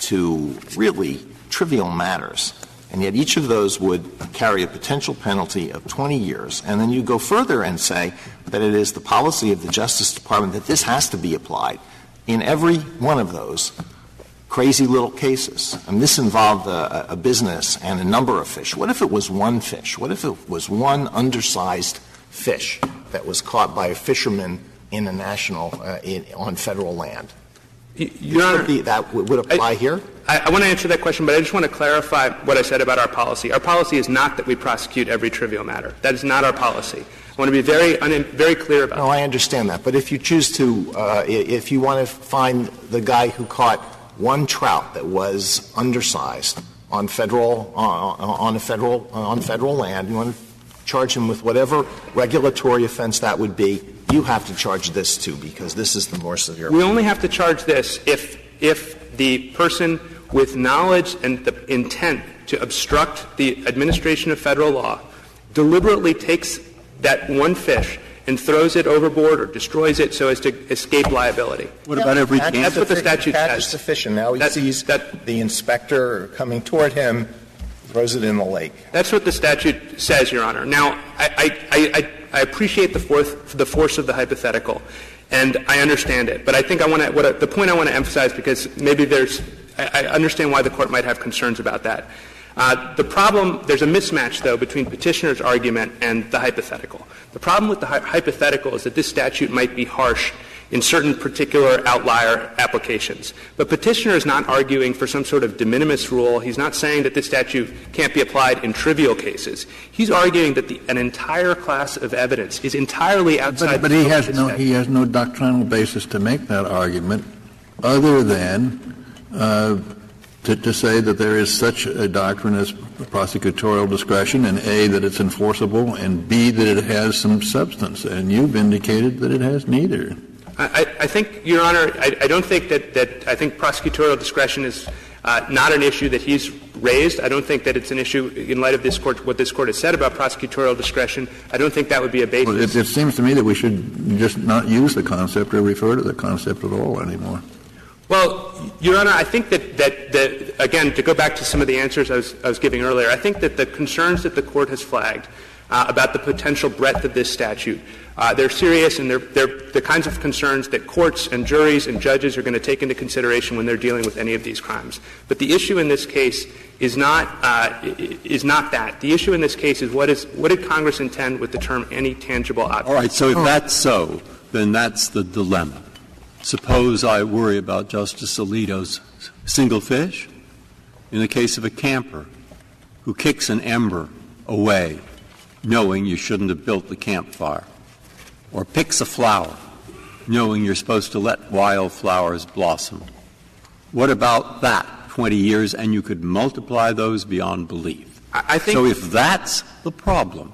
to really trivial matters? And yet each of those would carry a potential penalty of 20 years. And then you go further and say that it is the policy of the Justice Department that this has to be applied in every one of those crazy little cases. And this involved a business and a number of fish. What if it was one fish? What if it was one undersized fish that was caught by a fisherman in a national on federal land? Your Honor, that would apply here? I want to answer that question, but I just want to clarify what I said about our policy. Our policy is not that we prosecute every trivial matter. That is not our policy. I want to be very clear about that. No, I understand that. But if you choose to if you want to find the guy who caught one trout that was undersized on federal land, you want to charge him with whatever regulatory offense that would be, you have to charge this too, because this is the more severe. We only have to charge this if the person with knowledge and the intent to obstruct the administration of federal law deliberately takes that one fish and throws it overboard or destroys it so as to escape liability. What about every case? That's what the statute catches says. The fish, and now he sees the inspector coming toward him, throws it in the lake. That's what the statute says, Your Honor. Now, I appreciate the force of the hypothetical, and I understand it. But I think the point I want to emphasize, because maybe I understand why the Court might have concerns about that. The problem, there's a mismatch, though, between Petitioner's argument and the hypothetical. The problem with the hypothetical is that this statute might be harsh in certain particular outlier applications. But Petitioner is not arguing for some sort of de minimis rule. He's not saying that this statute can't be applied in trivial cases. He's arguing that an entire class of evidence is entirely outside but he has no doctrinal basis to make that argument other than to say that there is such a doctrine as prosecutorial discretion, and A, that it's enforceable, and B, that it has some substance. And you've indicated that it has neither. I think, Your Honor, I don't think that I think prosecutorial discretion is not an issue that he's raised. I don't think that it's an issue in light of this Court, what this Court has said about prosecutorial discretion. I don't think that would be a basis. Well, it seems to me that we should just not use the concept or refer to the concept at all anymore. Well, Your Honor, I think that again, to go back to some of the answers I was giving earlier, I think that the concerns that the Court has flagged about the potential breadth of this statute. They're serious, and they're the kinds of concerns that courts and juries and judges are going to take into consideration when they're dealing with any of these crimes. But the issue in this case is not that. The issue in this case is what did Congress intend with the term any tangible object? All right. So if that's so, then that's the dilemma. Suppose I worry about Justice Alito's single fish in the case of a camper who kicks an ember away knowing you shouldn't have built the campfire, or picks a flower knowing you're supposed to let wildflowers blossom. What about that 20 years, and you could multiply those beyond belief? I think so if that's the problem,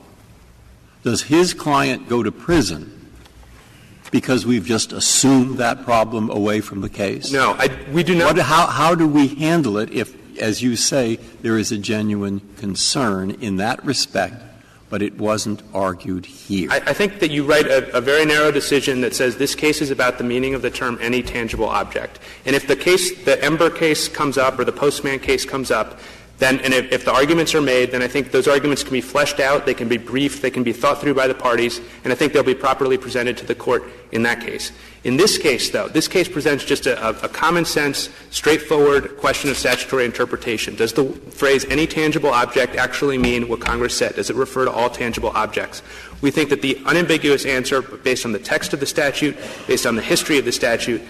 does his client go to prison because we've just assumed that problem away from the case? No, we do not. How do we handle it if, as you say, there is a genuine concern in that respect, but it wasn't argued here? I think that you write a very narrow decision that says this case is about the meaning of the term any tangible object. And if the Ember case comes up or the Postman case comes up, then, and if the arguments are made, then I think those arguments can be fleshed out, they can be briefed, they can be thought through by the parties, and I think they'll be properly presented to the court in that case. In this case, though, this case presents just a common-sense, straightforward question of statutory interpretation. Does the phrase any tangible object actually mean what Congress said? Does it refer to all tangible objects? We think that the unambiguous answer, based on the text of the statute, based on the history of the statute,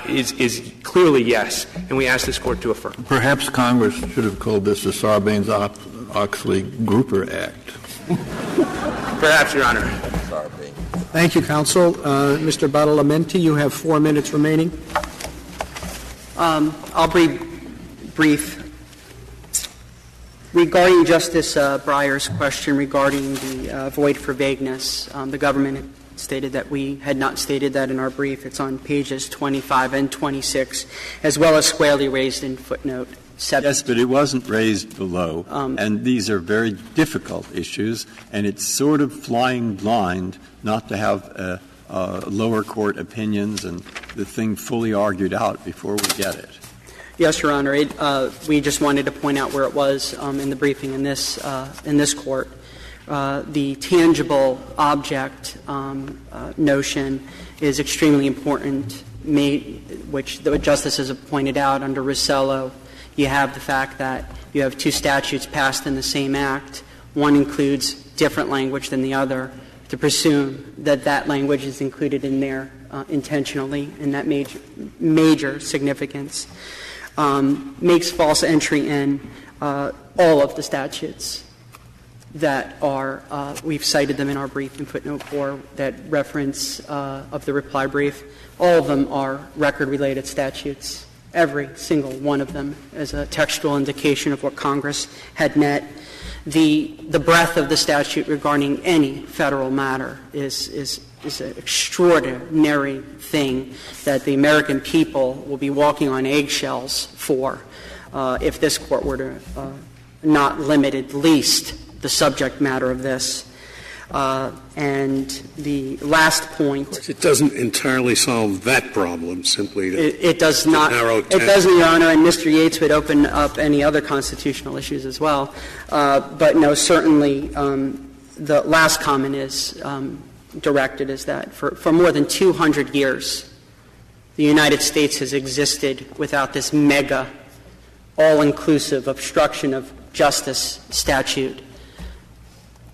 is clearly yes, and we ask this Court to affirm. Perhaps Congress should have called this the Sarbanes-Oxley-Grouper Act. Perhaps, Your Honor. Thank you, counsel. Mr. Badalamenti, you have 4 minutes remaining. I'll be brief. Regarding Justice Breyer's question regarding the void for vagueness, the government stated that we had not stated that in our brief. It's on pages 25 and 26, as well as squarely raised in footnote 7. Yes, but it wasn't raised below, and these are very difficult issues, and it's sort of flying blind not to have lower court opinions and the thing fully argued out before we get it. Yes, Your Honor. We just wanted to point out where it was in the briefing in this court. The tangible object notion is extremely important, which the justices have pointed out under Rosello. You have the fact that you have two statutes passed in the same act. One includes different language than the other. To presume that that language is included in there intentionally, and that major significance. Makes false entry in all of the statutes that are we've cited them in our brief in footnote 4, that reference of the reply brief. All of them are record-related statutes, every single one of them, as a textual indication of what Congress had met. The breadth of the statute regarding any federal matter is an extraordinary thing that the American people will be walking on eggshells for if this Court were to not limit at least the subject matter of this. And the last point. It doesn't entirely solve that problem, simply it does not. It doesn't, Your Honor, and Mr. Yates would open up any other constitutional issues as well. But no, certainly the last comment is directed is that for more than 200 years, the United States has existed without this mega, all-inclusive obstruction of justice statute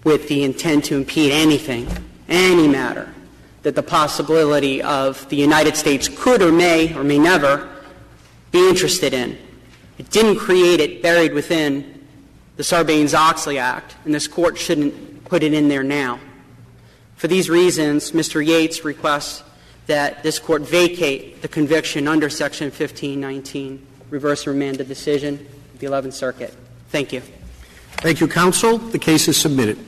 with the intent to impede anything, any matter, that the possibility of the United States could or may never be interested in. It didn't create it buried within the Sarbanes-Oxley Act, and this Court shouldn't put it in there now. For these reasons, Mr. Yates requests that this Court vacate the conviction under Section 1519, reverse and remand the decision of the 11th Circuit. Thank you. Thank you, counsel. The case is submitted.